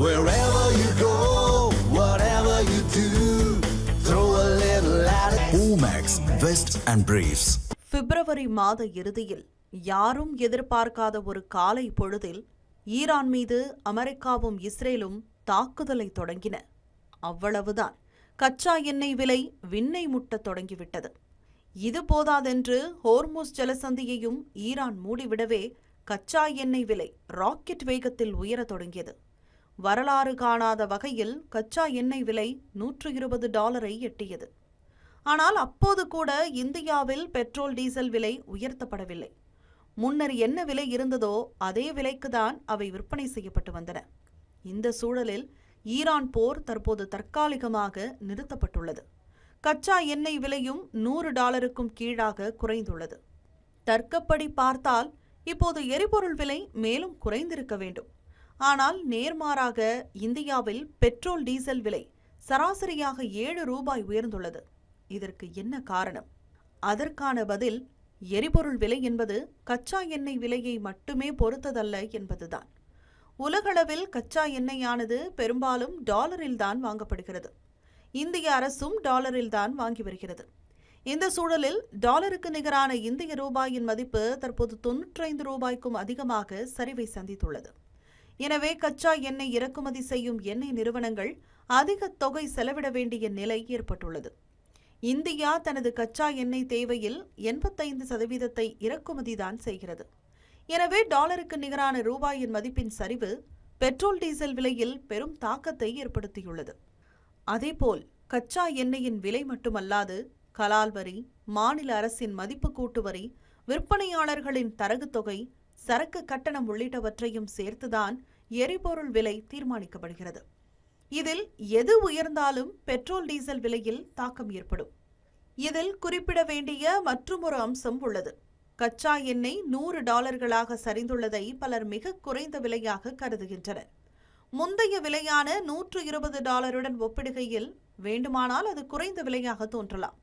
Wherever you go, whatever you do, throw a little at it. Omax, Vest and Briefs. பிப்ரவரி மாத இறுதியில் யாரும் எதிர்பார்க்காத ஒரு காலை பொழுதில் ஈரான் மீது அமெரிக்காவும் இஸ்ரேலும் தாக்குதலை தொடங்கின. அவ்வளவுதான், கச்சா எண்ணெய் விலை விண்ணை முட்டத் தொடங்கிவிட்டது. இது போதாதென்று ஹோர்முஸ் ஜலசந்தியையும் ஈரான் மூடிவிடவே கச்சா எண்ணெய் விலை ராக்கெட் வேகத்தில் உயரத் தொடங்கியது. வரலாறு காணாத வகையில் கச்சா எண்ணெய் விலை $120 எட்டியது. ஆனால் அப்போது கூட இந்தியாவில் பெட்ரோல் டீசல் விலை உயர்த்தப்படவில்லை. முன்னர் என்ன விலை இருந்ததோ அதே விலைக்குதான் அவை விற்பனை செய்யப்பட்டு வந்தன. இந்த சூழலில் ஈரான் போர் தற்போது தற்காலிகமாக நிறுத்தப்பட்டுள்ளது. கச்சா எண்ணெய் விலையும் $100க்கும் கீழாக குறைந்துள்ளது. தர்க்கப்படி பார்த்தால் இப்போது எரிபொருள் விலை மேலும் குறைந்திருக்க வேண்டும். ஆனால் நேர்மாறாக இந்தியாவில் பெட்ரோல் டீசல் விலை சராசரியாக $7 உயர்ந்துள்ளது. இதற்கு என்ன காரணம்? அதற்கான பதில், எரிபொருள் விலை என்பது கச்சா எண்ணெய் விலையை மட்டுமே பொறுத்ததல்ல என்பதுதான். உலகளவில் கச்சா எண்ணெயானது பெரும்பாலும் டாலரில்தான் வாங்கப்படுகிறது. இந்திய அரசும் டாலரில்தான் வாங்கி வருகிறது. இந்த சூழலில் டாலருக்கு நிகரான இந்திய ரூபாயின் மதிப்பு தற்போது $95க்கும் அதிகமாக சரிவை சந்தித்துள்ளது. எனவே கச்சா எண்ணெய் இறக்குமதி செய்யும் எண்ணெய் நிறுவனங்கள் அதிக தொகை செலவிட வேண்டிய நிலை ஏற்பட்டுள்ளது. இந்தியா தனது கச்சா எண்ணெய் தேவையில் 85% இறக்குமதிதான் செய்கிறது. எனவே டாலருக்கு நிகரான ரூபாயின் மதிப்பின் சரிவு பெட்ரோல் டீசல் விலையில் பெரும் தாக்கத்தை ஏற்படுத்தியுள்ளது. அதேபோல் கச்சா எண்ணெயின் விலை மட்டுமல்லாது கலால் வரி, மாநில அரசின் மதிப்பு கூட்டு வரி, விற்பனையாளர்களின் தரகு தொகை, சரக்கு கட்டணம் உள்ளிட்டவற்றையும் சேர்த்துதான் எரிபொருள் விலை தீர்மானிக்கப்படுகிறது. இதில் எது உயர்ந்தாலும் பெட்ரோல் டீசல் விலையில் தாக்கம் ஏற்படும். இதில் குறிப்பிட வேண்டிய மற்றுமொரு அம்சம் உள்ளது. கச்சா எண்ணெய் $100 சரிந்துள்ளதை பலர் மிக குறைந்த விலையாக கருதுகின்றனர். முந்தைய விலையான $120 ஒப்பிடுகையில் வேண்டுமானால் அது குறைந்த விலையாக தோன்றலாம்.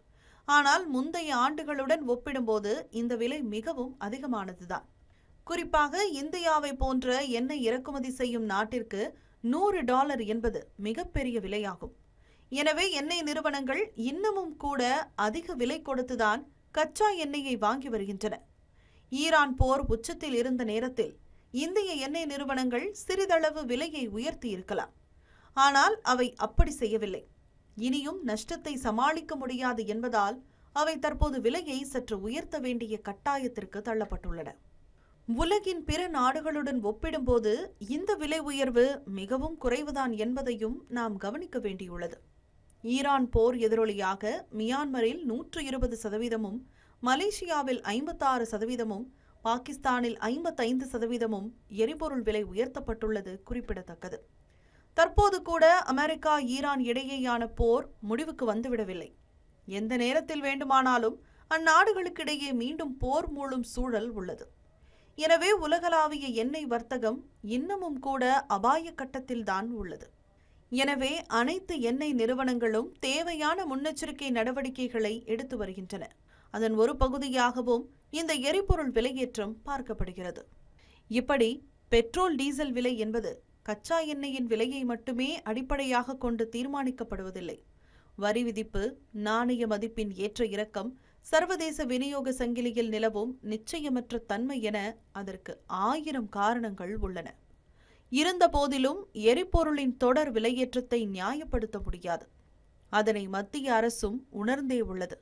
ஆனால் முந்தைய ஆண்டுகளுடன் ஒப்பிடும்போது இந்த விலை மிகவும் அதிகமானதுதான். குறிப்பாக இந்தியாவை போன்ற எண்ணெய் இறக்குமதி செய்யும் நாட்டிற்கு $100 என்பது மிகப்பெரிய விலையாகும். எனவே எண்ணெய் நிறுவனங்கள் இன்னமும் கூட அதிக விலை கொடுத்துதான் கச்சா எண்ணெயை வாங்கி வருகின்றன. ஈரான் போர் உச்சத்தில் இருந்த நேரத்தில் இந்திய எண்ணெய் நிறுவனங்கள் சிறிதளவு விலையை உயர்த்தி இருக்கலாம். ஆனால் அவை அப்படி செய்யவில்லை. இனியும் நஷ்டத்தை சமாளிக்க முடியாது என்பதால் அவை தற்போது விலையை சற்று உயர்த்த வேண்டிய கட்டாயத்திற்கு தள்ளப்பட்டுள்ளன. உலகின் பிற நாடுகளுடன் ஒப்பிடும்போது இந்த விலை உயர்வு மிகவும் குறைவுதான் என்பதையும் நாம் கவனிக்க வேண்டியுள்ளது. ஈரான் போர் எதிரொலியாக மியான்மரில் 120%, மலேசியாவில் 56%, பாகிஸ்தானில் 55% எரிபொருள் விலை உயர்த்தப்பட்டுள்ளது குறிப்பிடத்தக்கது. தற்போது கூட அமெரிக்கா ஈரான் இடையேயான போர் முடிவுக்கு வந்துவிடவில்லை. எந்த நேரத்தில் வேண்டுமானாலும் அந்நாடுகளுக்கிடையே மீண்டும் போர் மூளும் சூழல் உள்ளது. எனவே உலகளாவிய எண்ணெய் வர்த்தகம் இன்னமும் கூட அபாய கட்டத்தில்தான் உள்ளது. எனவே அனைத்து எண்ணெய் நிறுவனங்களும் தேவையான முன்னெச்சரிக்கை நடவடிக்கைகளை எடுத்து வருகின்றன. அதன் ஒரு பகுதியாகவும் இந்த எரிபொருள் விலையேற்றம் பார்க்கப்படுகிறது. இப்படி பெட்ரோல் டீசல் விலை என்பது கச்சா எண்ணெயின் விலையை மட்டுமே அடிப்படையாக கொண்டு தீர்மானிக்கப்படுவதில்லை. வரி விதிப்பு, நாணய மதிப்பின் ஏற்ற இறக்கம், சர்வதேச விநியோக சங்கிலியில் நிலவும் நிச்சயமற்ற தன்மை என அதற்கு 1000 காரணங்கள் உள்ளன. இருந்த போதிலும் எரிபொருளின் தொடர் விலையேற்றத்தை நியாயப்படுத்த முடியாது. அதனை மத்திய அரசும் உணர்ந்தே உள்ளது.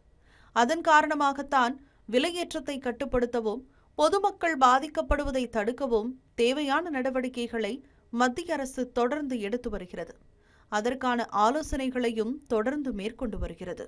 அதன் காரணமாகத்தான் விலையேற்றத்தை கட்டுப்படுத்தவும் பொதுமக்கள் பாதிக்கப்படுவதை தடுக்கவும் தேவையான நடவடிக்கைகளை மத்திய அரசு தொடர்ந்து எடுத்து வருகிறது. அதற்கான ஆலோசனைகளையும் தொடர்ந்து மேற்கொண்டு வருகிறது.